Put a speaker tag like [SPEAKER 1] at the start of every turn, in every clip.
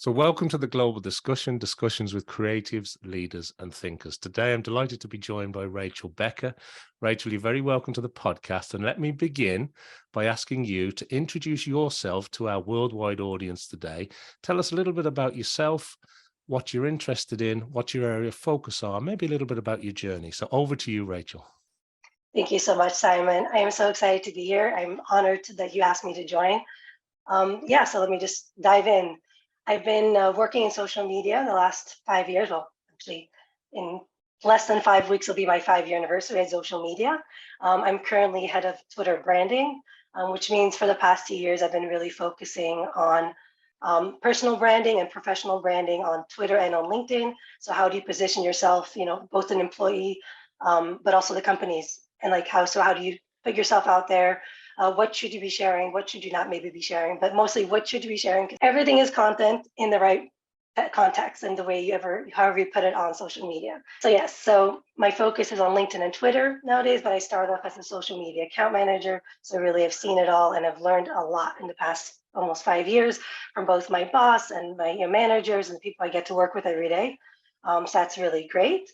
[SPEAKER 1] So welcome to the Global Discussion, discussions with creatives, leaders and thinkers. Today, I'm delighted to be joined by Rachel Becker. Rachel, you're very welcome to the podcast. And let me begin by asking you to introduce yourself to our worldwide audience today. Tell us a little bit about yourself, what you're interested in, what your area of focus are, maybe a little bit about your journey. So over to you, Rachel.
[SPEAKER 2] Thank you so much, Simon. I am so excited to be here. I'm honored that you asked me to join. So let me just dive in. I've been working in social media the last 5 years. Well, actually, in less than 5 weeks will be my 5-year anniversary in social media. I'm currently head of Twitter branding, which means for the past 2 years, I've been really focusing on personal branding and professional branding on Twitter and on LinkedIn. So how do you position yourself, both an employee, but also the companies, and how do you put yourself out there? What should you be sharing? What should you not maybe be sharing? But mostly, what should you be sharing? Everything is content in the right context and the way however you put it on social media. So yes, so my focus is on LinkedIn and Twitter nowadays, but I started off as a social media account manager. So really I've seen it all and I've learned a lot in the past almost 5 years from both my boss and my managers and people I get to work with every day. So that's really great.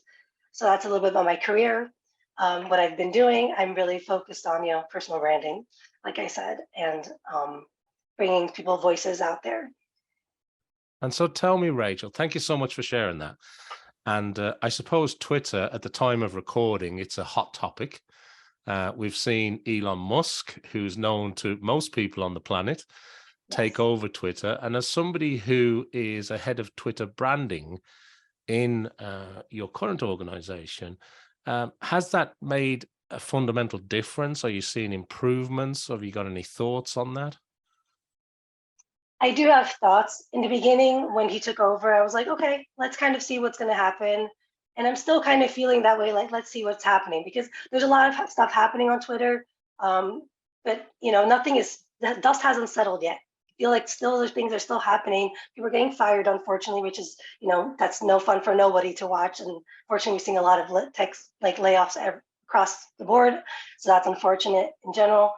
[SPEAKER 2] So that's a little bit about my career. What I've been doing, I'm really focused on, personal branding, like I said, and bringing people voices out there.
[SPEAKER 1] And so tell me, Rachel, thank you so much for sharing that. And I suppose Twitter, at the time of recording, it's a hot topic. We've seen Elon Musk, who's known to most people on the planet, take over Twitter. And as somebody who is a head of Twitter branding in your current organization, has that made a fundamental difference? Are you seeing improvements? Have you got any thoughts on that?
[SPEAKER 2] I do have thoughts. In the beginning, when he took over, I was like, okay, let's kind of see what's going to happen. And I'm still kind of feeling that way, like, let's see what's happening, because there's a lot of stuff happening on Twitter. But, the dust hasn't settled yet. I feel like still there's things are still happening. People are getting fired, unfortunately, which is, that's no fun for nobody to watch. And fortunately, we're seeing a lot of tech layoffs across the board. So that's unfortunate in general.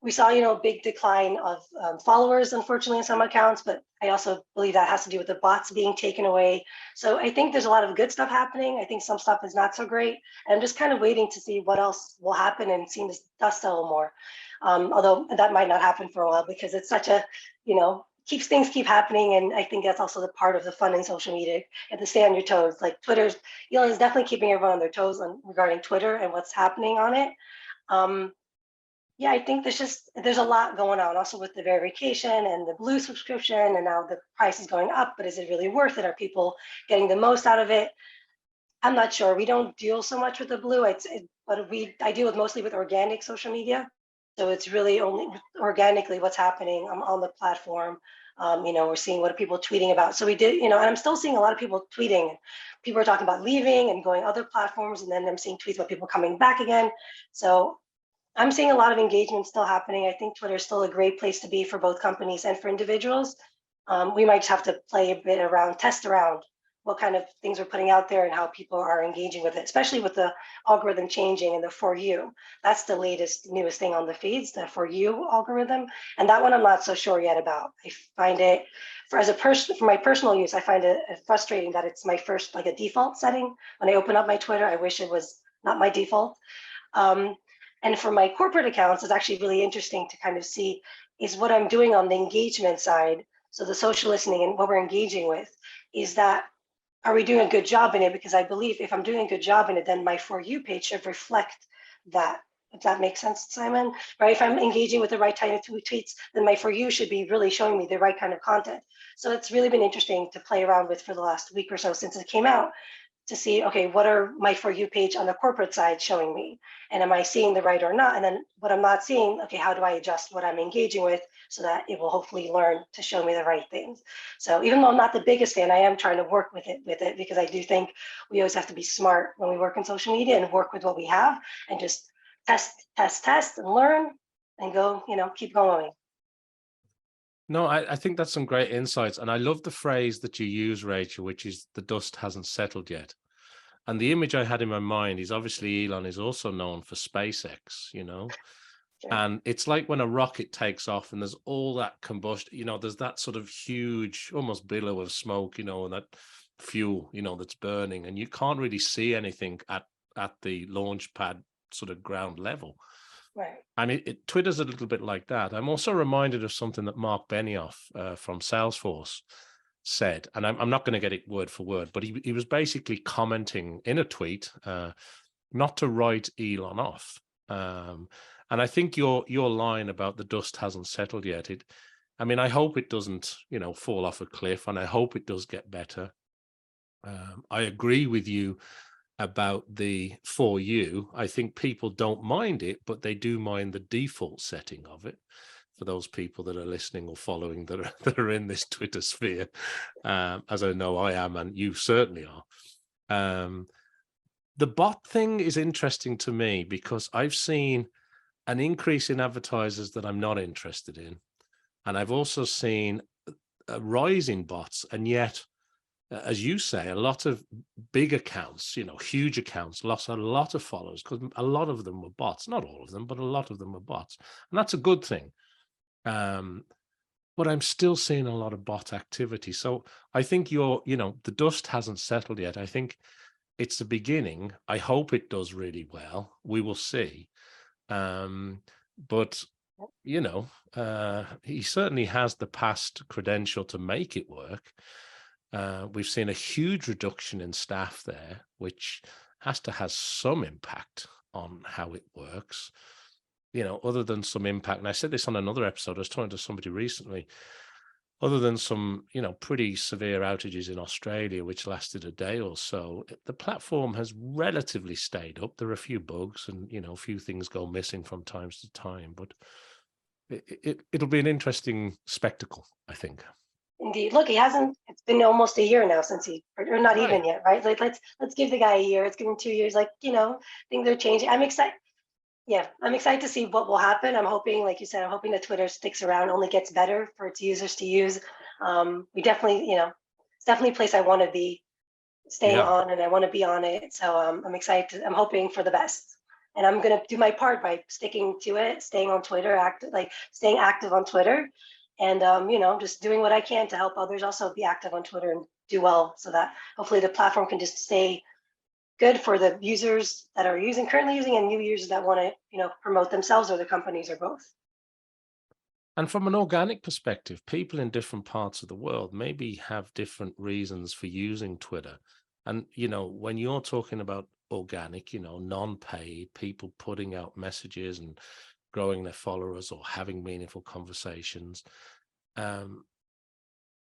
[SPEAKER 2] We saw, a big decline of followers, unfortunately, in some accounts, but I also believe that has to do with the bots being taken away. So I think there's a lot of good stuff happening. I think some stuff is not so great. And I'm just kind of waiting to see what else will happen and seeing this dust settle more. Although that might not happen for a while because it's such a, things keep happening. And I think that's also the part of the fun in social media. You have to stay on your toes. Like Twitter's, is definitely keeping everyone on their toes regarding Twitter and what's happening on it. I think there's a lot going on also with the verification and the Blue subscription, and now the price is going up, but is it really worth it? Are people getting the most out of it? I'm not sure. We don't deal so much with the Blue, I deal mostly with organic social media. So it's really only organically what's happening on the platform. We're seeing what are people tweeting about. So we did, and I'm still seeing a lot of people tweeting. People are talking about leaving and going other platforms, and then I'm seeing tweets about people coming back again. So I'm seeing a lot of engagement still happening. I think Twitter is still a great place to be for both companies and for individuals. We might have to play a bit around, test around what kind of things we're putting out there and how people are engaging with it, especially with the algorithm changing and the For You. That's the newest thing on the feeds, the For You algorithm. And that one I'm not so sure yet about. I find it, for my personal use, I find it frustrating that it's my first, like a default setting. When I open up my Twitter, I wish it was not my default. And for my corporate accounts, it's actually really interesting to kind of see is what I'm doing on the engagement side. So the social listening and what we're engaging with, are we doing a good job in it? Because I believe if I'm doing a good job in it, then my For You page should reflect that. If that makes sense, Simon, right? If I'm engaging with the right kind of tweets, then my For You should be really showing me the right kind of content. So it's really been interesting to play around with for the last week or so since it came out, to see, okay, what are my For You page on the corporate side showing me? And am I seeing the right or not? And then what I'm not seeing, okay, how do I adjust what I'm engaging with so that it will hopefully learn to show me the right things? So even though I'm not the biggest fan, I am trying to work with it because I do think we always have to be smart when we work in social media and work with what we have and just test and learn and go, keep going.
[SPEAKER 1] No, I think that's some great insights. And I love the phrase that you use, Rachel, which is the dust hasn't settled yet. And the image I had in my mind is obviously Elon is also known for SpaceX,
[SPEAKER 2] Sure.
[SPEAKER 1] And it's like when a rocket takes off and there's all that combustion, there's that sort of huge, almost billow of smoke, and that fuel, that's burning, and you can't really see anything at the launch pad sort of ground level.
[SPEAKER 2] Right.
[SPEAKER 1] And Twitter's a little bit like that. I'm also reminded of something that Mark Benioff from Salesforce said, and I'm not going to get it word for word, but he was basically commenting in a tweet not to write Elon off. And I think your line about the dust hasn't settled yet. I hope it doesn't, fall off a cliff, and I hope it does get better. I agree with you about the For You. I think people don't mind it, but they do mind the default setting of it. For those people that are listening or following that are that are in this Twitter sphere, as I know I am, and you certainly are. The bot thing is interesting to me because I've seen an increase in advertisers that I'm not interested in, and I've also seen a rise in bots, and yet, as you say, a lot of big accounts, huge accounts, lost a lot of followers because a lot of them were bots. Not all of them, but a lot of them were bots, and that's a good thing. But I'm still seeing a lot of bot activity. So I think the dust hasn't settled yet. I think it's the beginning. I hope it does really well. We will see. But he certainly has the past credential to make it work. We've seen a huge reduction in staff there, which has to have some impact on how it works. Other than some impact, and I said this on another episode, I was talking to somebody recently, other than some, pretty severe outages in Australia, which lasted a day or so, the platform has relatively stayed up. There are a few bugs and, a few things go missing from time to time, but it'll be an interesting spectacle, I think.
[SPEAKER 2] Indeed. Look, it's been almost a year now since or not
[SPEAKER 1] Right.
[SPEAKER 2] even yet, right? Like let's give the guy a year. Let's give him 2 years. Like, things are changing. I'm excited. Yeah, I'm excited to see what will happen. I'm hoping, like you said, I'm hoping that Twitter sticks around, only gets better for its users to use. We definitely, it's definitely a place I want to be staying
[SPEAKER 1] Yeah.
[SPEAKER 2] on, and I want to be on it. So I'm excited. I'm hoping for the best, and I'm gonna do my part by sticking to it, staying on Twitter, staying active on Twitter, and just doing what I can to help others also be active on Twitter and do well, so that hopefully the platform can just stay good for the users that are currently using, and new users that want to, promote themselves or the companies or both.
[SPEAKER 1] And from an organic perspective, people in different parts of the world maybe have different reasons for using Twitter. And, when you're talking about organic, non-paid, people putting out messages and growing their followers or having meaningful conversations, um,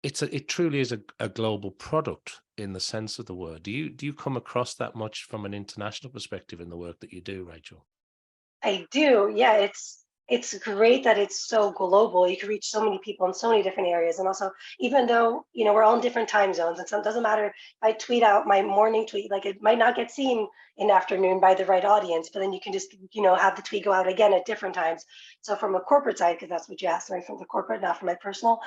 [SPEAKER 1] it truly is a global product in the sense of the word. Do you come across that much from an international perspective in the work that you do, Rachel?
[SPEAKER 2] I do. Yeah, it's great that it's so global. You can reach so many people in so many different areas. And also, even though, we're all in different time zones, and so it doesn't matter if I tweet out my morning tweet, like it might not get seen in the afternoon by the right audience, but then you can just, have the tweet go out again at different times. So from a corporate side, because that's what you asked, right? From the corporate, not from my personal.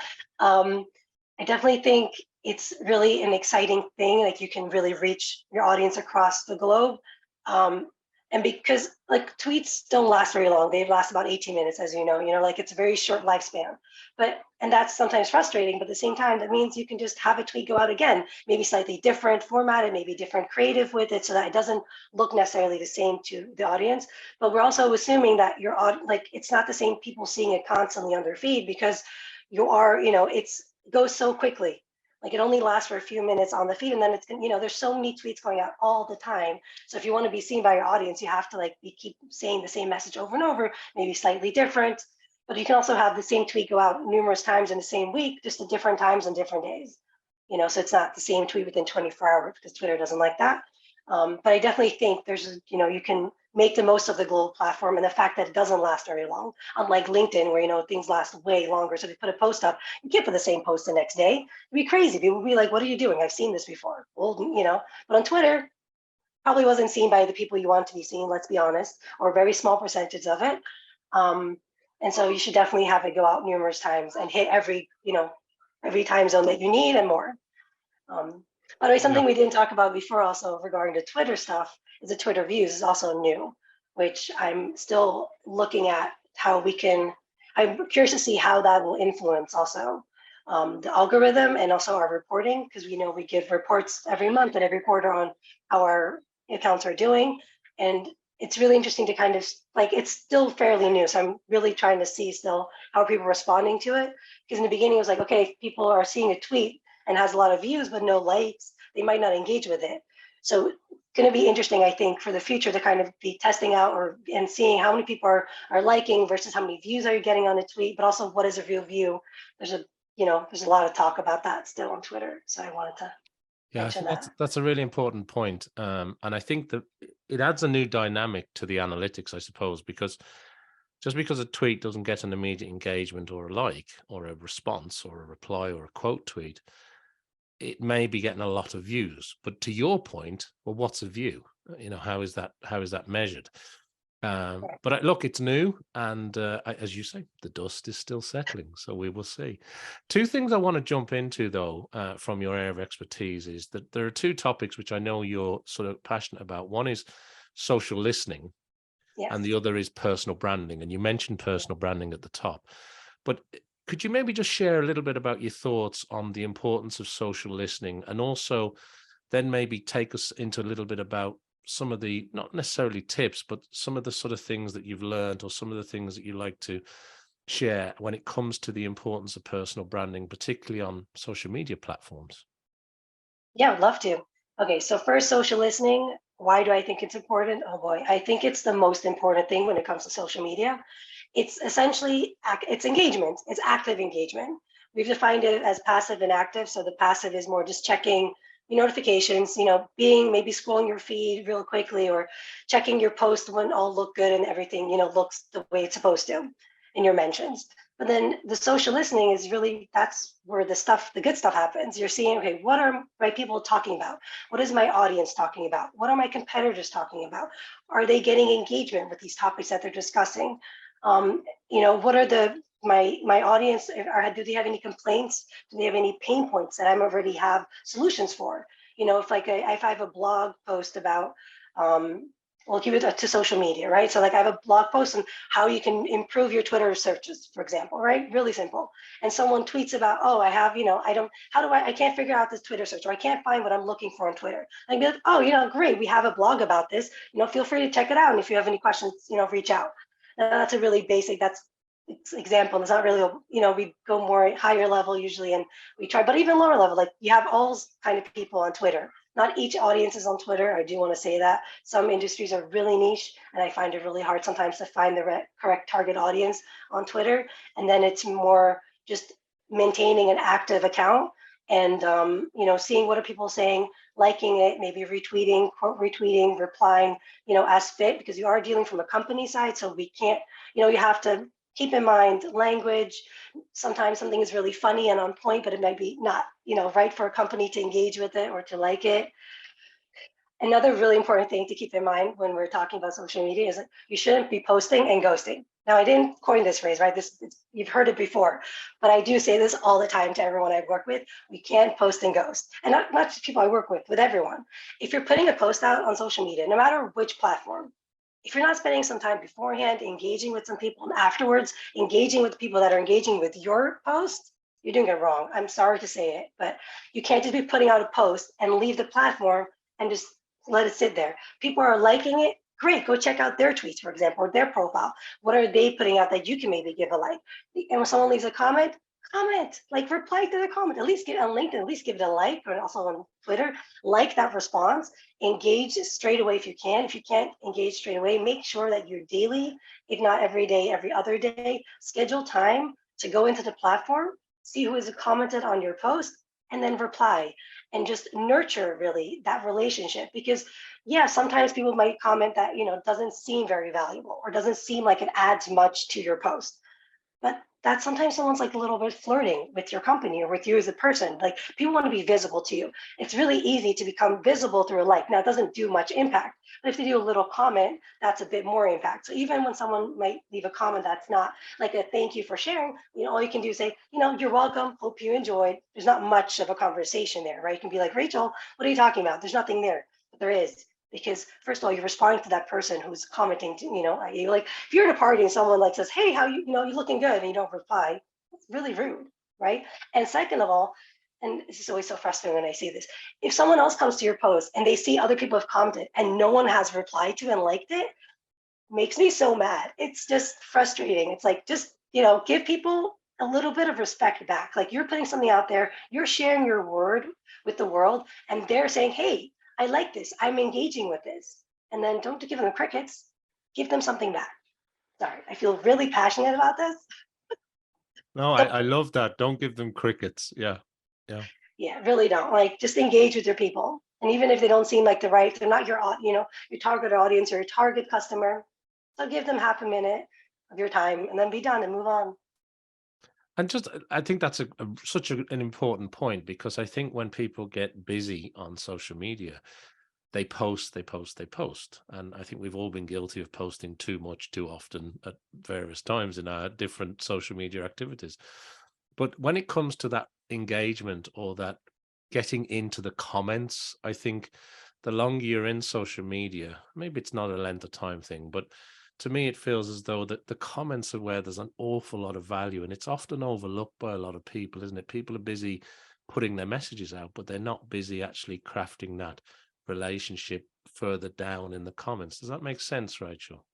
[SPEAKER 2] I definitely think it's really an exciting thing. Like you can really reach your audience across the globe. Um, and because like tweets don't last very long, they last about 18 minutes, as like it's a very short lifespan. And that's sometimes frustrating, but at the same time, that means you can just have a tweet go out again, maybe slightly different formatted, maybe different creative with it, so that it doesn't look necessarily the same to the audience. But we're also assuming that like it's not the same people seeing it constantly on their feed, because it goes so quickly. Like it only lasts for a few minutes on the feed, and then there's so many tweets going out all the time. So if you want to be seen by your audience, you have to keep saying the same message over and over, maybe slightly different. But you can also have the same tweet go out numerous times in the same week, just at different times and different days. So it's not the same tweet within 24 hours, because Twitter doesn't like that. But I definitely think you can make the most of the global platform, and the fact that it doesn't last very long, unlike LinkedIn, where things last way longer. So if you put a post up, you can't put the same post the next day. It'd be crazy. People would be like, "What are you doing? I've seen this before." Well, but on Twitter, probably wasn't seen by the people you want to be seen. Let's be honest, or a very small percentage of it. And so you should definitely have it go out numerous times and hit every time zone that you need and more. By the way,
[SPEAKER 1] Yeah.
[SPEAKER 2] something we didn't talk about before also regarding the Twitter stuff is the Twitter views is also new, which I'm still looking at how we can, I'm curious to see how that will influence also the algorithm and also our reporting, because we know we give reports every month and every quarter on how our accounts are doing. And it's really interesting to kind of like, it's still fairly new. So I'm really trying to see still how people are responding to it. Because in the beginning, it was like, okay, if people are seeing a tweet and has a lot of views, but no likes, they might not engage with it. So going to be interesting, I think, for the future to kind of be testing out or and seeing how many people are liking versus how many views are you getting on a tweet, but also what is a real view. There's a there's a lot of talk about that still on Twitter. So I wanted to
[SPEAKER 1] Yeah, I
[SPEAKER 2] mention
[SPEAKER 1] think
[SPEAKER 2] that.
[SPEAKER 1] that's a really important point. And I think that it adds a new dynamic to the analytics, I suppose, because just because a tweet doesn't get an immediate engagement or a like or a response or a reply or a quote tweet, it may be getting a lot of views. But to your point, well, what's a view? How is that measured? But look, it's new, and as you say, the dust is still settling, so we will see. Two things I want to jump into, though, from your area of expertise, is that there are two topics which I know you're sort of passionate about. One is social listening, and
[SPEAKER 2] Yes.
[SPEAKER 1] the other is personal branding. And you mentioned personal branding at the top, but could you maybe just share a little bit about your thoughts on the importance of social listening, and also then maybe take us into a little bit about some of the, not necessarily tips, but some of the sort of things that you've learned or some of the things that you like to share when it comes to the importance of personal branding, particularly on social media platforms?
[SPEAKER 2] Yeah, I'd love to. Okay, so first, social listening. Why do I think it's important? Oh boy, I think it's the most important thing when it comes to social media. It's essentially it's engagement. It's active engagement. We've defined it as passive and active. So the passive is more just checking your notifications, being maybe scrolling your feed real quickly or checking your post when all look good and everything, looks the way it's supposed to in your mentions. But then the social listening is really, that's where the good stuff happens. You're seeing, okay, what are my people talking about? What is my audience talking about? What are my competitors talking about? Are they getting engagement with these topics that they're discussing? What are my audience, do they have any complaints? Do they have any pain points that I already have solutions for? If I have a blog post about, we'll keep it to social media, right? So like I have a blog post on how you can improve your Twitter searches, for example, right? Really simple. And someone tweets about, oh, I have, I can't figure out this Twitter search, or I can't find what I'm looking for on Twitter. I'd be like, oh, great, we have a blog about this. Feel free to check it out. And if you have any questions, reach out. Now, that's a really basic, that's example. It's not really, we go more higher level usually, and we try, but even lower level, like you have all kind of people on Twitter. Not each audience is on Twitter. I do want to say that some industries are really niche, and I find it really hard sometimes to find the correct target audience on Twitter. And then it's more just maintaining an active account and seeing what are people saying, liking it, maybe retweeting, quote retweeting, replying, as fit, because you are dealing from a company side, so we can't, you have to keep in mind language. Sometimes something is really funny and on point, but it might be not, right for a company to engage with it or to like it. Another really important thing to keep in mind when we're talking about social media is that you shouldn't be posting and ghosting. Now, I didn't coin this phrase, right? You've heard it before, but I do say this all the time to everyone I work with. We can't post and ghost, and not just people I work with everyone. If you're putting a post out on social media, no matter which platform, if you're not spending some time beforehand engaging with some people and afterwards engaging with the people that are engaging with your post, you're doing it wrong. I'm sorry to say it, but you can't just be putting out a post and leave the platform and just let it sit there. People are liking it. Great, go check out their tweets, for example, or their profile. What are they putting out that you can maybe give a like? And when someone leaves a comment, like reply to the comment. At least get on LinkedIn, at least give it a like, or also on Twitter, like that response. Engage straight away if you can. If you can't engage straight away, make sure that you're daily, if not every day, every other day, schedule time to go into the platform, see who has commented on your post, and then reply and just nurture really that relationship. Because yeah, sometimes people might comment that doesn't seem very valuable or doesn't seem like it adds much to your post, but that sometimes someone's like a little bit flirting with your company or with you as a person. Like people want to be visible to you. It's really easy to become visible through a like. Now it doesn't do much impact, but if they do a little comment, that's a bit more impact. So even when someone might leave a comment that's not like a thank you for sharing, all you can do is say, you're welcome, hope you enjoyed. There's not much of a conversation there, right? You can be like, Rachel, what are you talking about? There's nothing there, but there is. because first of all, you're responding to that person who's commenting to, you like, if you're at a party and someone like says, hey, how you're looking good, and you don't reply, it's really rude, right? And second of all, and this is always so frustrating when I see this, if someone else comes to your post and they see other people have commented and no one has replied to and liked it, makes me so mad. It's just frustrating. It's like, just, give people a little bit of respect back. Like, you're putting something out there, you're sharing your word with the world, and they're saying, hey, I like this, I'm engaging with this. And then don't give them crickets, give them something back. Sorry, I feel really passionate about this.
[SPEAKER 1] No,
[SPEAKER 2] So
[SPEAKER 1] I love that. Don't give them crickets. Yeah. Yeah.
[SPEAKER 2] yeah, really don't. Like, just engage with your people. And even if they don't seem like the right, they're not your target audience or your target customer, so give them half a minute of your time and then be done and move on.
[SPEAKER 1] And just, I think that's such an important point, because I think when people get busy on social media, they post, they post, they post. And I think we've all been guilty of posting too much, too often at various times in our different social media activities. But when it comes to that engagement or that getting into the comments, I think the longer you're in social media, maybe it's not a length of time thing, but to me, it feels as though that the comments are where there's an awful lot of value, and it's often overlooked by a lot of people, isn't it? People are busy putting their messages out, but they're not busy actually crafting that relationship further down in the comments. Does that make sense, Rachel?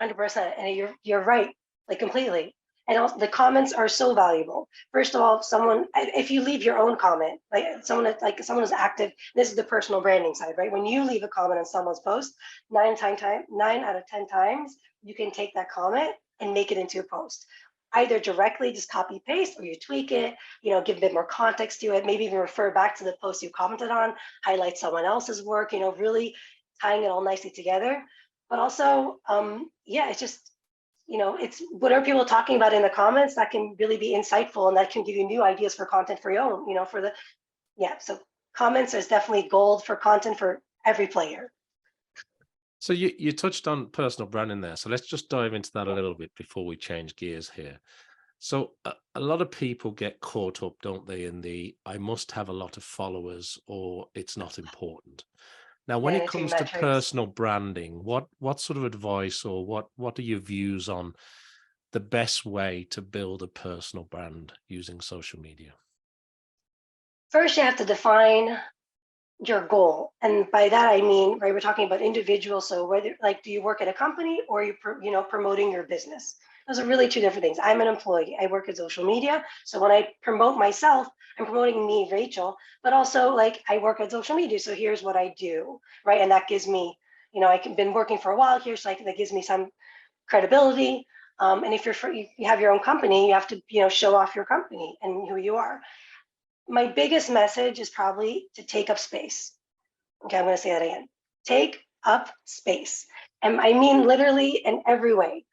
[SPEAKER 2] 100%. And you're right, like, completely. And also, the comments are so valuable. First of all, if you leave your own comment, someone who's active, this is the personal branding side, right? When you leave a comment on someone's post, 9 out of 10 times, you can take that comment and make it into a post. Either directly just copy paste, or you tweak it, give a bit more context to it, maybe even refer back to the post you commented on, highlight someone else's work, really tying it all nicely together. But also, yeah, it's just, it's whatever people are talking about in the comments that can really be insightful, and that can give you new ideas for content for your own, yeah. So comments is definitely gold for content for every player.
[SPEAKER 1] So you touched on personal branding there. So let's just dive into that a
[SPEAKER 2] Yeah.
[SPEAKER 1] little bit before we change gears here. So a lot of people get caught up, don't they, in the I must have a lot of followers or it's not important. Now, when it
[SPEAKER 2] Vanity
[SPEAKER 1] comes to
[SPEAKER 2] metrics.
[SPEAKER 1] personal branding, what sort of advice, or what are your views on the best way to build a personal brand using social media?
[SPEAKER 2] First, you have to define your goal, and by that I mean, right, we're talking about individuals. So whether, like, do you work at a company, or are you promoting your business? Those are really two different things. I'm an employee, I work in social media, so when I promote myself, I'm promoting me, Rachel, but also, like, I work at social media, so here's what I do, right? And that gives me, I've been working for a while here, so that gives me some credibility. And if you have your own company, you have to, show off your company and who you are. My biggest message is probably to take up space. Okay, I'm going to say that again. Take up space. And I mean literally in every way.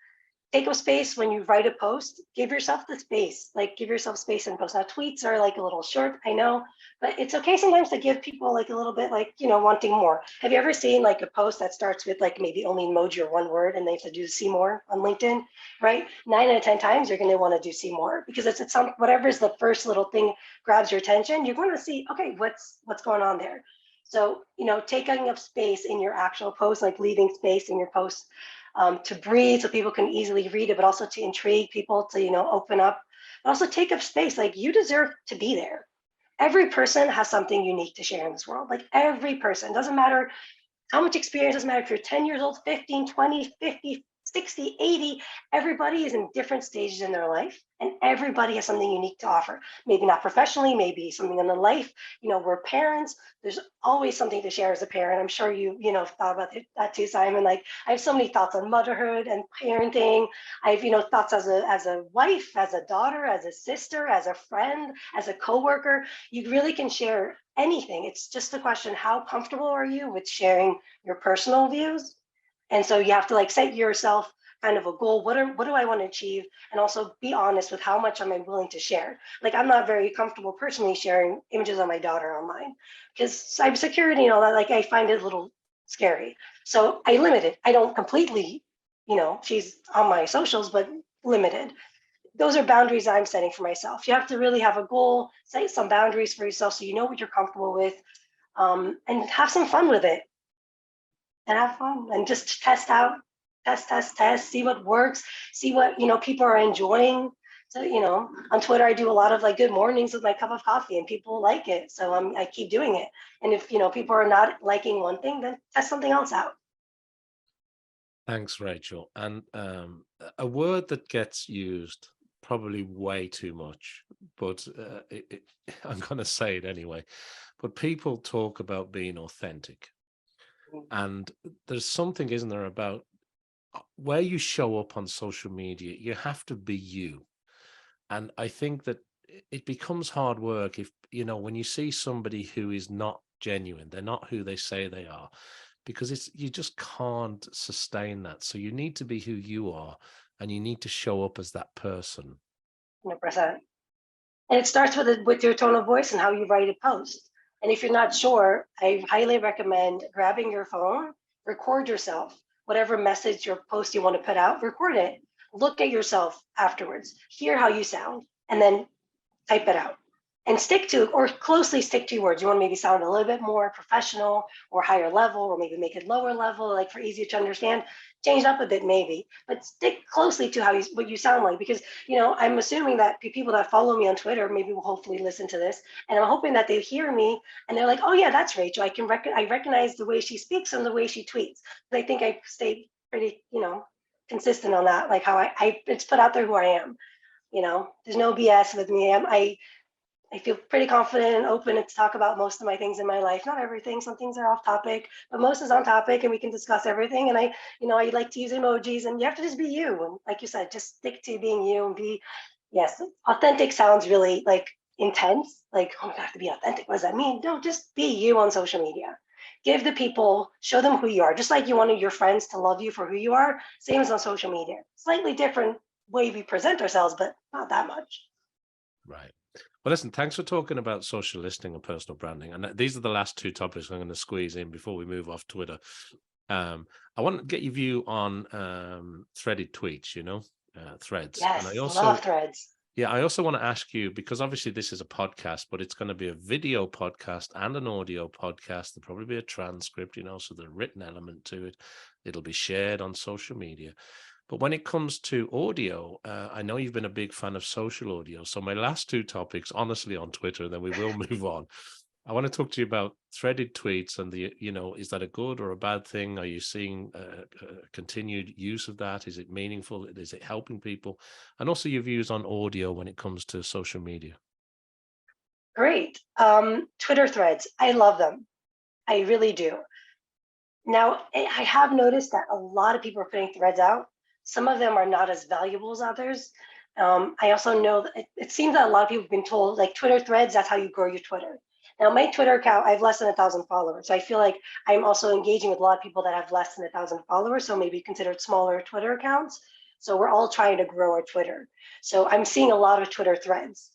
[SPEAKER 2] Take up space when you write a post. Give yourself the space. Like, give yourself space in post. Now, tweets are like a little short, I know, but it's okay sometimes to give people like a little bit, like, wanting more. Have you ever seen like a post that starts with like maybe only emoji or one word, and they have to do see more on LinkedIn, right? 9 out of 10 times you're going to want to do see more, because it's some, whatever is the first little thing grabs your attention, you're going to see, okay, what's going on there. So, taking up space in your actual post, like leaving space in your post, to breathe so people can easily read it, but also to intrigue people to, open up, but also take up space. Like, you deserve to be there. Every person has something unique to share in this world. Like, every person, doesn't matter how much experience, doesn't matter if you're 10 years old, 15, 20, 50, 60, 80, everybody is in different stages in their life, and everybody has something unique to offer. Maybe not professionally, maybe something in their life. We're parents. There's always something to share as a parent. I'm sure thought about that too, Simon. Like, I have so many thoughts on motherhood and parenting. I have, thoughts as a wife, as a daughter, as a sister, as a friend, as a coworker. You really can share anything. It's just a question, how comfortable are you with sharing your personal views? And so you have to, like, set yourself kind of a goal. What do I want to achieve? And also be honest with how much am I willing to share. Like, I'm not very comfortable personally sharing images of my daughter online, because cybersecurity and all that, like, I find it a little scary. So I limit it. I don't completely, she's on my socials, but limited. Those are boundaries I'm setting for myself. You have to really have a goal, set some boundaries for yourself so you know what you're comfortable with, and have some fun with it. and have fun and just test out, test, see what works, see what, people are enjoying. So, on Twitter, I do a lot of like good mornings with my cup of coffee and people like it. So I keep doing it. And if, people are not liking one thing, then test something else out.
[SPEAKER 1] Thanks, Rachel. And a word that gets used probably way too much, but I'm going to say it anyway. But people talk about being authentic. And there's something, isn't there, about where you show up on social media, you have to be you. And I think that it becomes hard work if, when you see somebody who is not genuine, they're not who they say they are, because you just can't sustain that. So you need to be who you are, and you need to show up as that person.
[SPEAKER 2] 100%. And it starts with your tone of voice and how you write a post. And if you're not sure, I highly recommend grabbing your phone, record yourself, whatever message or post you want to put out, record it. Look at yourself afterwards, hear how you sound, and then type it out. And stick to, or closely stick to your words. You want to maybe sound a little bit more professional or higher level, or maybe make it lower level, like for easier to understand. Change it up a bit, maybe, but stick closely to what you sound like. Because I'm assuming that people that follow me on Twitter maybe will hopefully listen to this, and I'm hoping that they hear me and they're like, "Oh yeah, that's Rachel. I recognize the way she speaks and the way she tweets." But I think I stay pretty, consistent on that. Like how it's put out there who I am. There's no BS with me. I feel pretty confident and open to talk about most of my things in my life. Not everything. Some things are off topic, but most is on topic, and we can discuss everything. And I like to use emojis, and you have to just be you. And like you said, just stick to being you and be, yes, authentic sounds really like intense. Like, oh, I have to be authentic. What does that mean? No, just be you on social media. Give the people, show them who you are. Just like you wanted your friends to love you for who you are, same as on social media. Slightly different way we present ourselves, but not that much.
[SPEAKER 1] Right. Well, listen, thanks for talking about social listening and personal branding. And these are the last two topics I'm going to squeeze in before we move off Twitter. I want to get your view on threaded tweets, threads.
[SPEAKER 2] Yes,
[SPEAKER 1] And I also,
[SPEAKER 2] love threads.
[SPEAKER 1] yeah, I also want to ask you, because obviously this is a podcast, but it's going to be a video podcast and an audio podcast. There'll probably be a transcript, so there's a written element to it. It'll be shared on social media. But when it comes to audio, I know you've been a big fan of social audio. So my last two topics, honestly, on Twitter, then we will move on. I want to talk to you about threaded tweets and is that a good or a bad thing? Are you seeing continued use of that? Is it meaningful? Is it helping people? And also your views on audio when it comes to social media.
[SPEAKER 2] Great. Twitter threads. I love them. I really do. Now, I have noticed that a lot of people are putting threads out. Some of them are not as valuable as others. I also know that it seems that a lot of people have been told, like Twitter threads, that's how you grow your Twitter. Now, my Twitter account, I have less than 1,000 followers. So I feel like I'm also engaging with a lot of people that have less than 1,000 followers, so maybe considered smaller Twitter accounts. So we're all trying to grow our Twitter. So I'm seeing a lot of Twitter threads.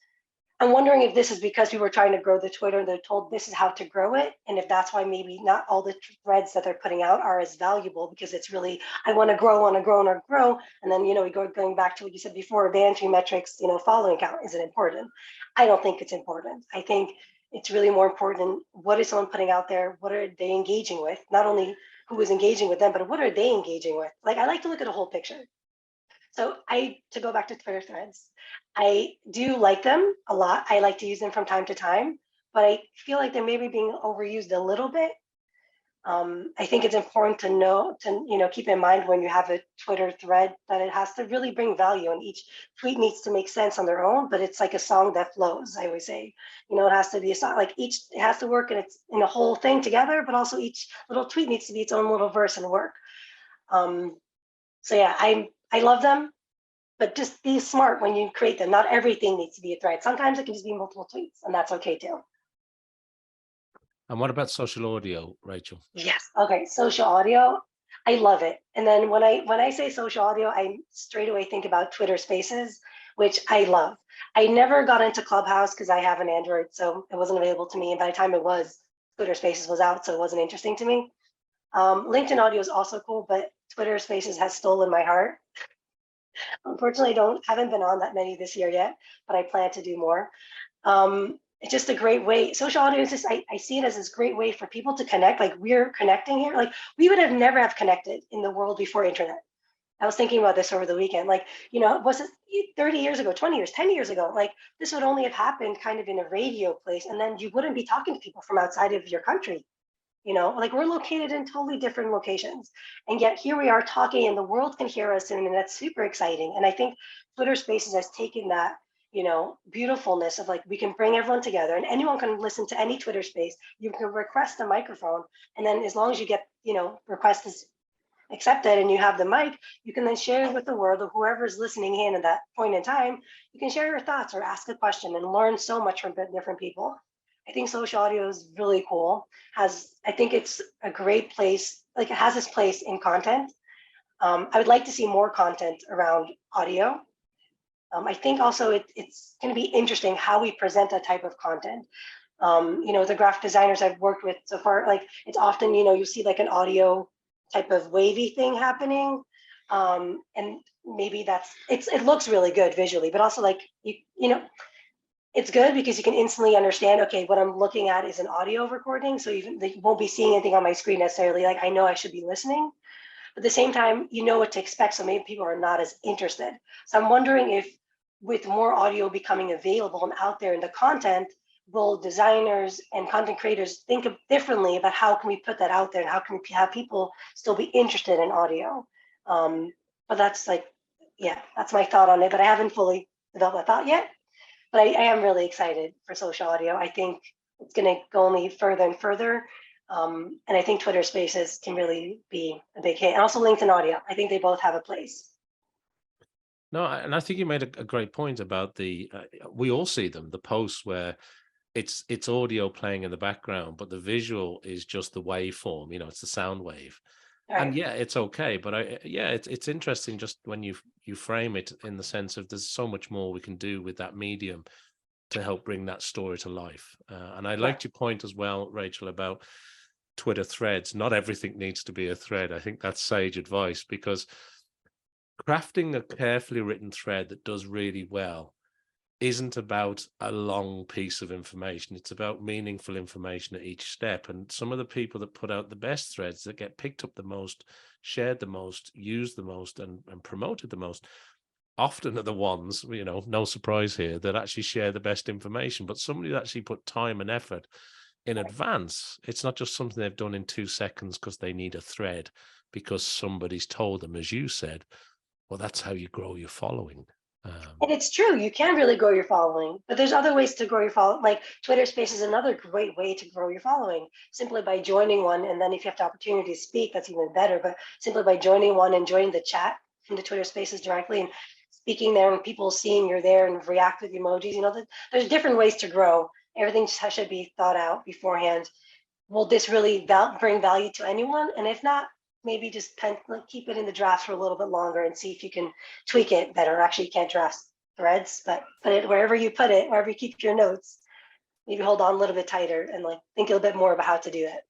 [SPEAKER 2] I'm wondering if this is because we were trying to grow the Twitter and they're told this is how to grow it. And if that's why maybe not all the threads that they're putting out are as valuable, because it's really, I want to grow, want to grow, want to grow. And then, going back to what you said before, vanity metrics, following count, is it important? I don't think it's important. I think it's really more important, what is someone putting out there? What are they engaging with? Not only who is engaging with them, but what are they engaging with? Like, I like to look at a whole picture. So to go back to Twitter threads, I do like them a lot. I like to use them from time to time, but I feel like they're maybe being overused a little bit. I think it's important to keep in mind when you have a Twitter thread that it has to really bring value, and each tweet needs to make sense on their own, but it's like a song that flows, I always say. It has to be a song, like it has to work and it's in a whole thing together, but also each little tweet needs to be its own little verse and work. So yeah, I love them, but just be smart when you create them. Not everything needs to be a thread. Sometimes it can just be multiple tweets, and that's okay too.
[SPEAKER 1] And what about social audio, Rachel?
[SPEAKER 2] Yes. Okay. Social audio. I love it. And then when I say social audio, I straight away think about Twitter Spaces, which I love. I never got into Clubhouse because I have an Android, so it wasn't available to me. And by the time it was, Twitter Spaces was out, so it wasn't interesting to me. LinkedIn audio is also cool, but Twitter Spaces has stolen my heart. Unfortunately, I haven't been on that many this year yet, but I plan to do more. it's just a great way. Social audio is just, I see it as this great way for people to connect. Like we're connecting here. Like we would have never have connected in the world before internet. I was thinking about this over the weekend. Like, was it 30 years ago, 20 years, 10 years ago? Like this would only have happened kind of in a radio place. And then you wouldn't be talking to people from outside of your country. Like we're located in totally different locations. And yet here we are talking and the world can hear us. And that's super exciting. And I think Twitter Spaces has taken that, beautifulness of like, we can bring everyone together and anyone can listen to any Twitter space. You can request a microphone. And then as long as you get, request is accepted and you have the mic, you can then share it with the world or whoever's listening in at that point in time. You can share your thoughts or ask a question and learn so much from different people. I think social audio is really cool. I think it's a great place, like it has its place in content. I would like to see more content around audio. I think also it's going to be interesting how we present that type of content. The graphic designers I've worked with so far, like it's often, you see like an audio type of wavy thing happening. And maybe it looks really good visually, but also like, it's good because you can instantly understand, okay, what I'm looking at is an audio recording. So you won't be seeing anything on my screen necessarily. Like I know I should be listening, but at the same time, you know what to expect. So maybe people are not as interested. So I'm wondering if with more audio becoming available and out there in the content, will designers and content creators think differently about how can we put that out there and how can we have people still be interested in audio? But that's like, yeah, that's my thought on it, but I haven't fully developed my thought yet. But I am really excited for social audio. I think it's going to go only further and further. And I think Twitter Spaces can really be a big hit. And also LinkedIn Audio. I think they both have a place.
[SPEAKER 1] No, and I think you made a great point about we all see them, the posts where it's audio playing in the background, but the visual is just the waveform, it's the sound wave. And
[SPEAKER 2] Right.
[SPEAKER 1] yeah, it's okay, but it's interesting just when you frame it in the sense of there's so much more we can do with that medium to help bring that story to life. And I
[SPEAKER 2] Right.
[SPEAKER 1] liked your point as well, Rachel, about Twitter threads. Not everything needs to be a thread. I think that's sage advice, because crafting a carefully written thread that does really well isn't about a long piece of information. It's about meaningful information at each step. And some of the people that put out the best threads, that get picked up the most, shared the most, used the most, and promoted the most, often are the ones, no surprise here, that actually share the best information. But somebody that actually put time and effort in advance. It's not just something they've done in 2 seconds because they need a thread, because somebody's told them, as you said. Well, that's how you grow your following.
[SPEAKER 2] And it's true, you can really grow your following, but there's other ways to grow your following. Like Twitter Space is another great way to grow your following, simply by joining one. And then if you have the opportunity to speak, that's even better. But simply by joining one and joining the chat from the Twitter Spaces directly and speaking there and people seeing you're there and react with emojis, there's different ways to grow. Everything should be thought out beforehand. Will this really bring value to anyone? And if not, maybe just keep it in the draft for a little bit longer and see if you can tweak it better. Actually, you can't draft threads, but put it wherever you put it, wherever you keep your notes. Maybe hold on a little bit tighter and like think a little bit more about how to do it.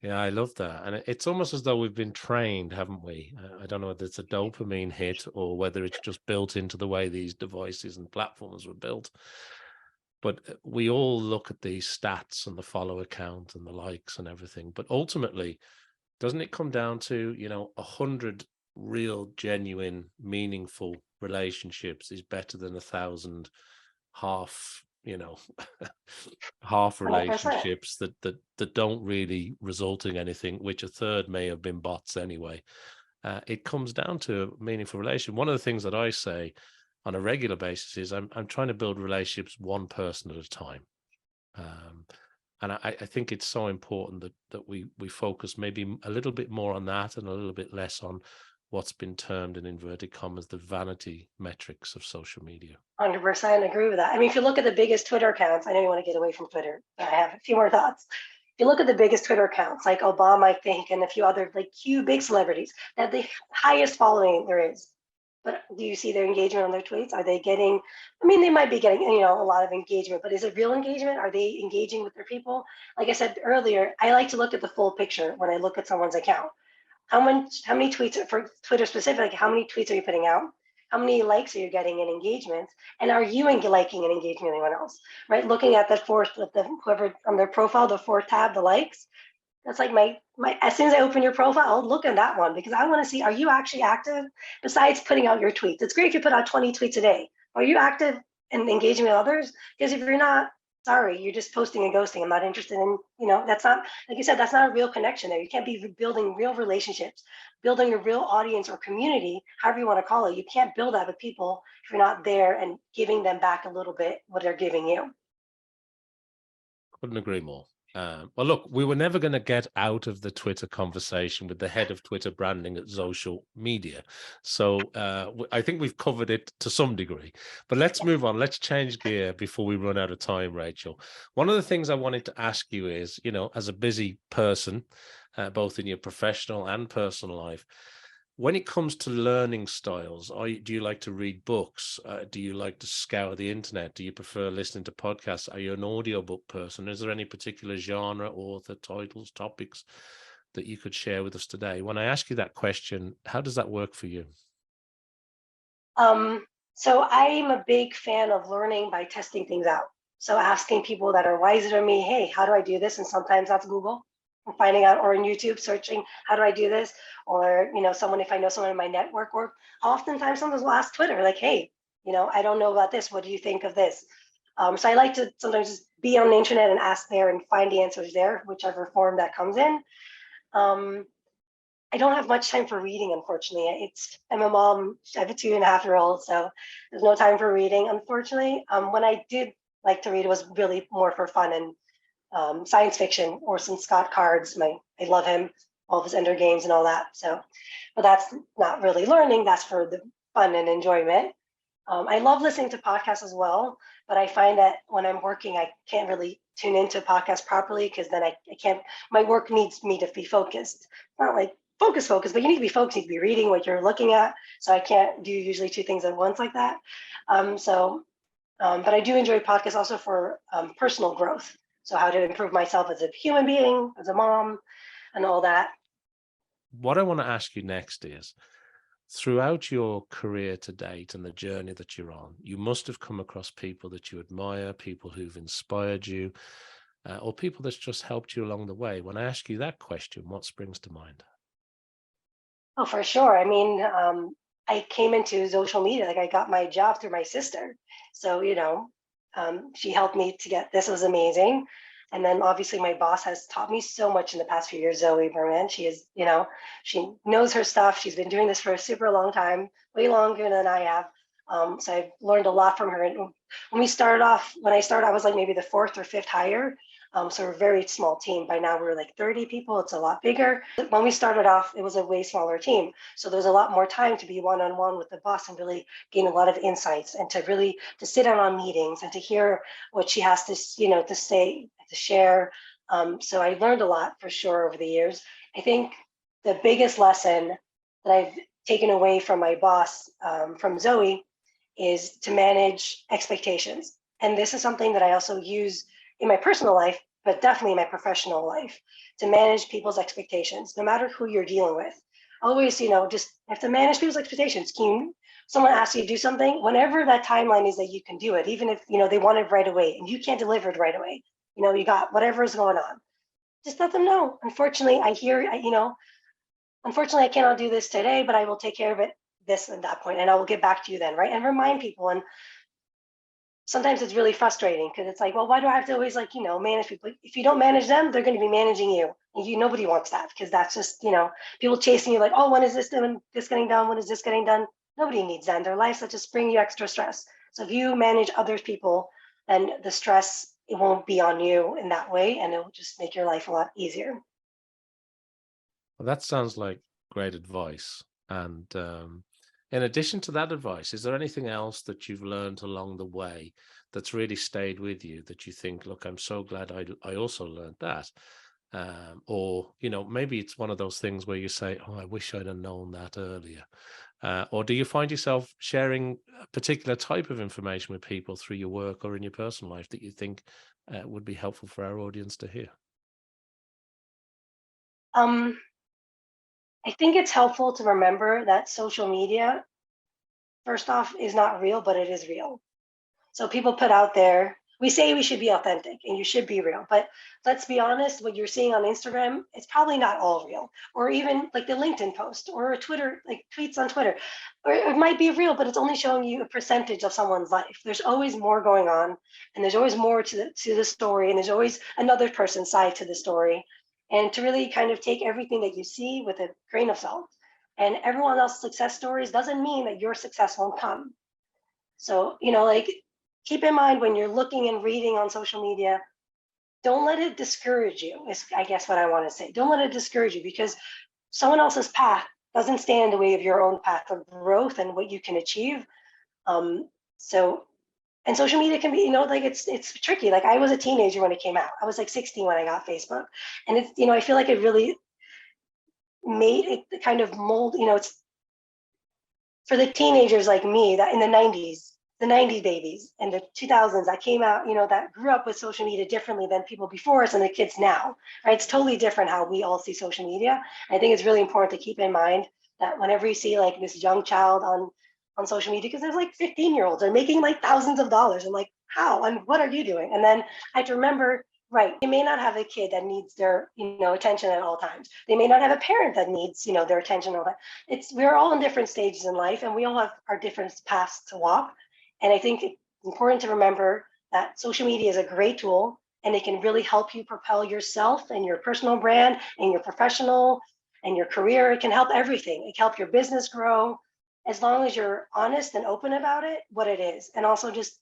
[SPEAKER 1] Yeah, I love that. And it's almost as though we've been trained, haven't we? I don't know whether it's a dopamine hit or whether it's just built into the way these devices and platforms were built. But we all look at these stats and the follow account and the likes and everything. But ultimately, doesn't it come down to, 100 real, genuine, meaningful relationships is better than 1,000 half, half
[SPEAKER 2] 100%.
[SPEAKER 1] relationships that don't really result in anything, which a third may have been bots anyway. It comes down to a meaningful relation. One of the things that I say on a regular basis is I'm trying to build relationships one person at a time. And I think it's so important that we focus maybe a little bit more on that and a little bit less on what's been termed in inverted commas the vanity metrics of social media.
[SPEAKER 2] 100% agree with that. I mean, if you look at the biggest Twitter accounts, I know you want to get away from Twitter, but I have a few more thoughts. If you look at the biggest Twitter accounts, like Obama, I think, and a few other like huge big celebrities that have the highest following there is. But do you see their engagement on their tweets? Are they getting, I mean, they might be getting, a lot of engagement, but is it real engagement? Are they engaging with their people? Like I said earlier, I like to look at the full picture when I look at someone's account. How many tweets for Twitter specific, how many tweets are you putting out? How many likes are you getting in engagements? And are you liking and engaging anyone else? Right? Looking at the fourth, whoever on their profile, the fourth tab, the likes. That's like my as soon as I open your profile, I'll look at that one because I want to see, are you actually active besides putting out your tweets? It's great if you put out 20 tweets a day. Are you active and engaging with others? Because if you're not, sorry, you're just posting and ghosting. I'm not interested in, that's not, like you said, that's not a real connection there. You can't be building real relationships, building a real audience or community, however you want to call it. You can't build that with people if you're not there and giving them back a little bit what they're giving you.
[SPEAKER 1] Couldn't agree more. Well, look, we were never going to get out of the Twitter conversation with the head of Twitter branding at social media. So I think we've covered it to some degree. But let's move on. Let's change gear before we run out of time, Rachel. One of the things I wanted to ask you is, as a busy person, both in your professional and personal life, when it comes to learning styles, do you like to read books? Do you like to scour the internet? Do you prefer listening to podcasts? Are you an audiobook person? Is there any particular genre, author, titles, topics that you could share with us today? When I ask you that question, how does that work for you?
[SPEAKER 2] So I'm a big fan of learning by testing things out. So asking people that are wiser than me, hey, how do I do this? And sometimes that's Google. I'm finding out, or in YouTube searching, how do I do this? Or, if I know someone in my network, or oftentimes someone will ask Twitter, like, hey, I don't know about this. What do you think of this? So I like to sometimes just be on the internet and ask there and find the answers there, whichever form that comes in. I don't have much time for reading, unfortunately. I'm a mom. I have a 2.5-year-old, so there's no time for reading, unfortunately. When I did like to read, it was really more for fun and science fiction. Orson Scott Cards. I love him, all of his Ender games and all that. So, but that's not really learning. That's for the fun and enjoyment. I love listening to podcasts as well, but I find that when I'm working, I can't really tune into podcasts properly because then I can't. My work needs me to be focused. Not like focus, but you need to be focused. You need to be reading what you're looking at. So I can't do usually two things at once like that. But I do enjoy podcasts also for personal growth. So how to improve myself as a human being, as a mom, and all that.
[SPEAKER 1] What I want to ask you next is, throughout your career to date and the journey that you're on, you must have come across people that you admire, people who've inspired you, or people that's just helped you along the way. When I ask you that question, what springs to mind?
[SPEAKER 2] Oh, for sure. I mean, I came into social media, like I got my job through my sister. So, she helped me to get this. Was amazing. And then obviously my boss has taught me so much in the past few years, Zoe Berman. She is, she knows her stuff. She's been doing this for a super long time, way longer than I have. So I've learned a lot from her. And when I started, I was like maybe the fourth or fifth hire. So we're a very small team. By now we're like 30 people. It's a lot bigger. When we started off, it was a way smaller team. So there's a lot more time to be one-on-one with the boss and really gain a lot of insights and to sit down on meetings and to hear what she has to, to say, to share. So I learned a lot for sure over the years. I think the biggest lesson that I've taken away from my boss, from Zoe, is to manage expectations. And this is something that I also use in my personal life, but definitely in my professional life, to manage people's expectations, no matter who you're dealing with. Always, just have to manage people's expectations. Someone asks you to do something, whenever that timeline is that you can do it, even if, they want it right away and you can't deliver it right away, you got whatever is going on. Just let them know. Unfortunately, unfortunately, I cannot do this today, but I will take care of it this and that point, and I will get back to you then, right? And remind people. And sometimes it's really frustrating because it's like, well, why do I have to always manage people? If you don't manage them, they're going to be managing you. And nobody wants that because that's just, people chasing you like, oh, when is this getting done? When is this getting done? Nobody needs that in their lives. That just bring you extra stress. So if you manage other people, then the stress, it won't be on you in that way, and it will just make your life a lot easier.
[SPEAKER 1] Well, that sounds like great advice. And in addition to that advice, is there anything else that you've learned along the way that's really stayed with you that you think, look, I'm so glad I also learned that? Or, maybe it's one of those things where you say, oh, I wish I'd have known that earlier. Or do you find yourself sharing a particular type of information with people through your work or in your personal life that you think would be helpful for our audience to hear?
[SPEAKER 2] I think it's helpful to remember that social media first off, is not real, but it is real. So people put out there, we say we should be authentic and you should be real, but let's be honest, what you're seeing on Instagram, it's probably not all real. Or even like the LinkedIn post or a Twitter, like tweets on Twitter, or it might be real, but it's only showing you a percentage of someone's life. There's always more going on, and there's always more to the story, and there's always another person's side to the story. And to really kind of take everything that you see with a grain of salt. And everyone else's success stories doesn't mean that your success won't come. So, like, keep in mind when you're looking and reading on social media, don't let it discourage you, is I guess what I want to say. Don't let it discourage you, because someone else's path doesn't stand in the way of your own path of growth and what you can achieve. So, and social media can be, like it's tricky. Like, I was a teenager when it came out. I was like 16 when I got Facebook. And it's, I feel like it really made it kind of mold, it's for the teenagers like me that in the 90s babies and the 2000s that came out, that grew up with social media differently than people before us and the kids now, right? It's totally different how we all see social media. I think it's really important to keep in mind that whenever you see like this young child on social media, because there's like 15-year-olds are making like thousands of dollars. I'm like, how and what are you doing? And then I have to remember, right, they may not have a kid that needs their, attention at all times. They may not have a parent that needs, their attention all the time. We're all in different stages in life, and we all have our different paths to walk. And I think it's important to remember that social media is a great tool, and it can really help you propel yourself and your personal brand and your professional and your career. It can help everything. It can help your business grow, as long as you're honest and open about it, what it is. And also just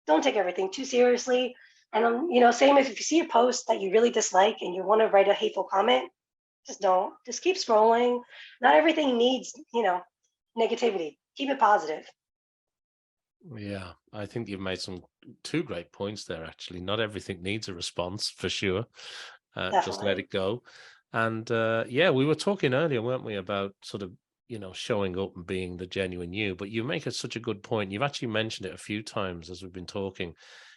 [SPEAKER 2] don't take everything too seriously. And same if you see a post that you really dislike and you want to write a hateful comment, just don't. Just keep scrolling. Not everything needs, negativity. Keep it positive.
[SPEAKER 1] Yeah, I think you've made two great points there, actually. Not everything needs a response, for sure. Just let it go. And yeah, we were talking earlier, weren't we, about sort of, showing up and being the genuine you. But you make such a good point. You've actually mentioned it a few times as we've been talking.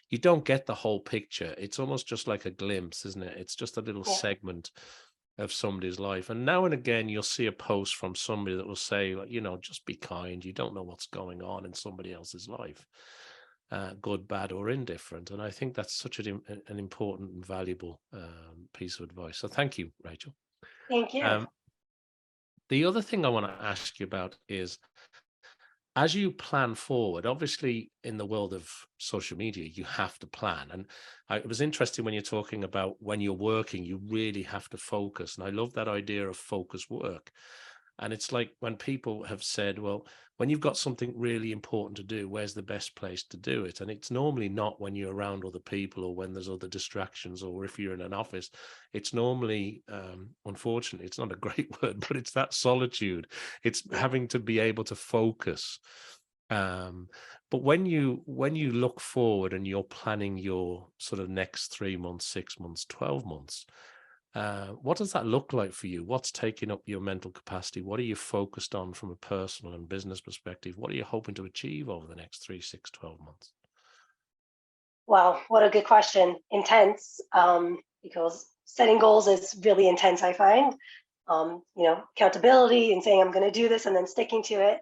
[SPEAKER 1] You don't get the whole picture. It's almost just like a glimpse, isn't it? It's just a little segment of somebody's life. And now and again, you'll see a post from somebody that will say, just be kind. You don't know what's going on in somebody else's life, good, bad, or indifferent. And I think that's such an important and valuable piece of advice. So thank you, Rachel.
[SPEAKER 2] Thank you.
[SPEAKER 1] The other thing I want to ask you about is, as you plan forward, obviously in the world of social media, you have to plan. And it was interesting when you're talking about when you're working, you really have to focus. And I love that idea of focus work. And it's like when people have said, well, when you've got something really important to do, where's the best place to do it? And it's normally not when you're around other people or when there's other distractions, or if you're in an office. It's normally, unfortunately, it's not a great word, but it's that solitude. It's having to be able to focus. But when you look forward and you're planning your sort of next 3 months, 6 months, 12 months, what does that look like for you? What's taking up your mental capacity? What are you focused on from a personal and business perspective? What are you hoping to achieve over the next 3, 6, 12 months?
[SPEAKER 2] Wow, what a good question. Intense, because setting goals is really intense, I find. Accountability and saying I'm going to do this and then sticking to it.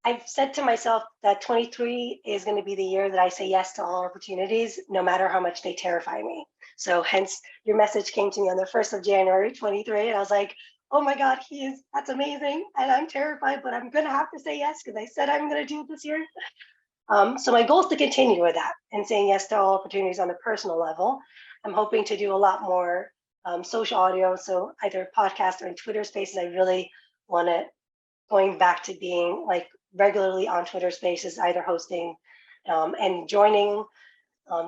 [SPEAKER 2] I've said to myself that 23 is going to be the year that I say yes to all opportunities, no matter how much they terrify me. So hence your message came to me on the 1st of January, 23. And I was like, oh my God, that's amazing. And I'm terrified, but I'm going to have to say yes because I said I'm going to do it this year. So my goal is to continue with that and saying yes to all opportunities on a personal level. I'm hoping to do a lot more social audio. So either podcast or in Twitter spaces. I really want to going back to being like regularly on Twitter spaces, either hosting and joining,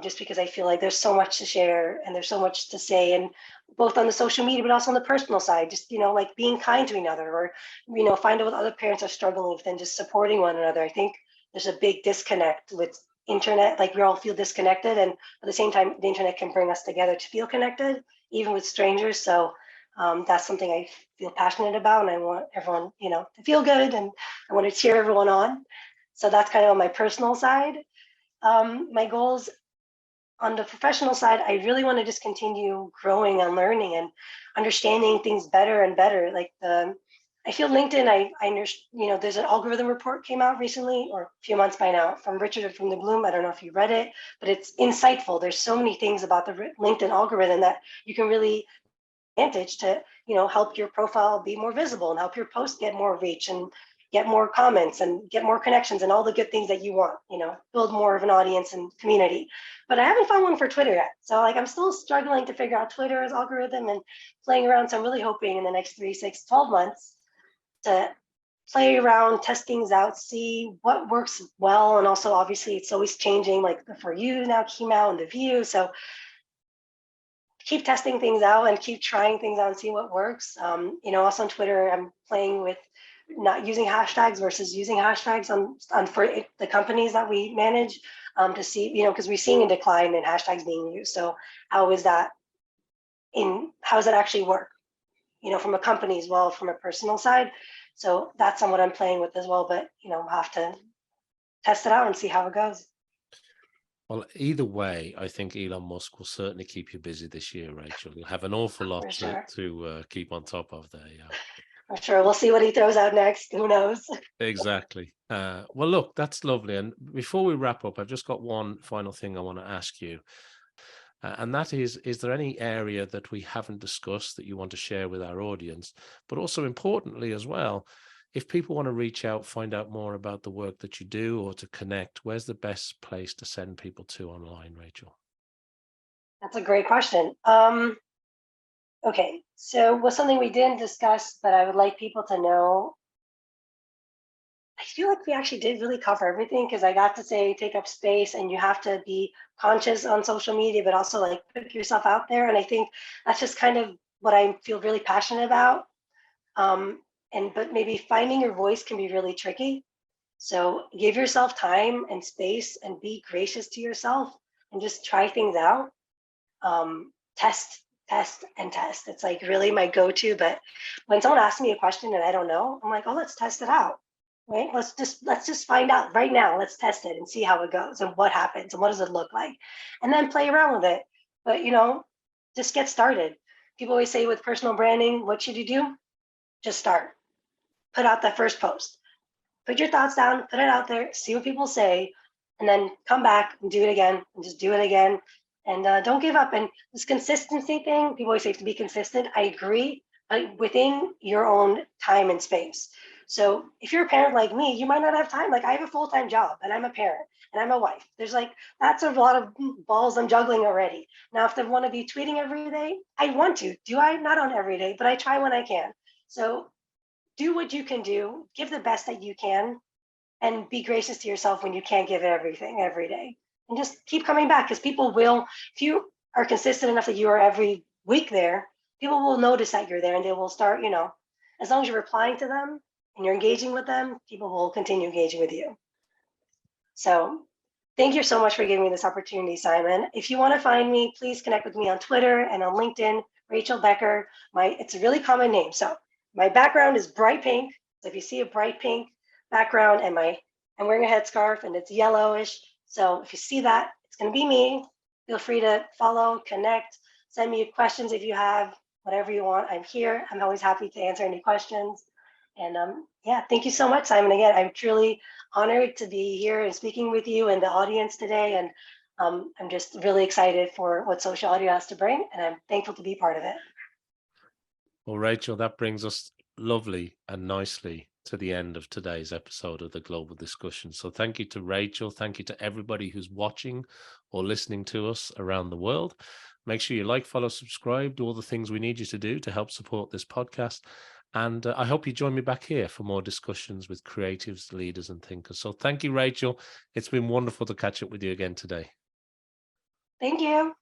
[SPEAKER 2] just because I feel like there's so much to share and there's so much to say, and both on the social media, but also on the personal side, just, like being kind to another, or, find out what other parents are struggling with and just supporting one another. I think there's a big disconnect with internet. Like we all feel disconnected, and at the same time, the internet can bring us together to feel connected, even with strangers. So that's something I feel passionate about, and I want everyone, to feel good, and I want to cheer everyone on. So that's kind of on my personal side. My goals on the professional side, I really want to just continue growing and learning and understanding things better and better. Like I feel LinkedIn, there's an algorithm report came out recently, or a few months by now, from Richard from the Bloom. I don't know if you read it, but it's insightful. There's so many things about the LinkedIn algorithm that you can really advantage to, help your profile be more visible and help your post get more reach and get more comments and get more connections and all the good things that you want, build more of an audience and community. But I haven't found one for Twitter yet. So like I'm still struggling to figure out Twitter's algorithm and playing around. So I'm really hoping in the next 3, 6, 12 months to play around, test things out, see what works well. And also obviously it's always changing, like the For You now came out and the View. So keep testing things out and keep trying things out and see what works. Also on Twitter, I'm playing with not using hashtags versus using hashtags on for the companies that we manage, to see, because we're seeing a decline in hashtags being used. So how does that actually work? From a company as well, from a personal side. So that's somewhat I'm playing with as well, but I'll have to test it out and see how it goes.
[SPEAKER 1] Well, either way, I think Elon Musk will certainly keep you busy this year, Rachel. You'll have an awful lot
[SPEAKER 2] For sure.
[SPEAKER 1] to keep on top of there. Yeah,
[SPEAKER 2] For sure. We'll see what he throws out next. Who knows?
[SPEAKER 1] exactly. Well, look, that's lovely. And before we wrap up, I've just got one final thing I want to ask you. And that is there any area that we haven't discussed that you want to share with our audience? But also importantly as well, if people want to reach out, find out more about the work that you do or to connect, where's the best place to send people to online, Rachel?
[SPEAKER 2] That's a great question. Okay, so what's something we didn't discuss, but I would like people to know. I feel like we actually did really cover everything because I got to say take up space and you have to be conscious on social media, but also like put yourself out there. And I think that's just kind of what I feel really passionate about. But maybe finding your voice can be really tricky. So give yourself time and space and be gracious to yourself and just try things out. Test, test, and test. It's like really my go-to. But when someone asks me a question and I don't know, I'm like, oh, let's test it out. Right? Let's just find out right now. Let's test it and see how it goes and what happens and what does it look like. And then play around with it. But just get started. People always say with personal branding, what should you do? Just start. Put out that first post. Put your thoughts down, put it out there, see what people say, and then come back and do it again and just do it again. And don't give up. And this consistency thing, people always say to be consistent. I agree, but within your own time and space. So if you're a parent like me, you might not have time. Like I have a full-time job and I'm a parent and I'm a wife. That's a lot of balls I'm juggling already. Now, if I want to be tweeting every day, I want to. Do I? Not on every day, but I try when I can. So do what you can do, give the best that you can, and be gracious to yourself when you can't give everything every day. And just keep coming back because people will, if you are consistent enough that you are every week there, people will notice that you're there and they will start, as long as you're replying to them and you're engaging with them, people will continue engaging with you. So thank you so much for giving me this opportunity, Simon. If you want to find me, please connect with me on Twitter and on LinkedIn, Rachel Becker. It's a really common name. So my background is bright pink. So if you see a bright pink background and I'm wearing a headscarf and it's yellowish. So if you see that, it's going to be me. Feel free to follow, connect, send me questions if you have, whatever you want. I'm here. I'm always happy to answer any questions. And thank you so much, Simon. Again, I'm truly honored to be here and speaking with you and the audience today. And I'm just really excited for what social audio has to bring. And I'm thankful to be part of it.
[SPEAKER 1] Well, Rachel, that brings us lovely and nicely to the end of today's episode of the Global Discussion. So thank you to Rachel. Thank you to everybody who's watching or listening to us around the world. Make sure you like, follow, subscribe, do all the things we need you to do to help support this podcast. And I hope you join me back here for more discussions with creatives, leaders, and thinkers. So thank you, Rachel. It's been wonderful to catch up with you again today.
[SPEAKER 2] Thank you.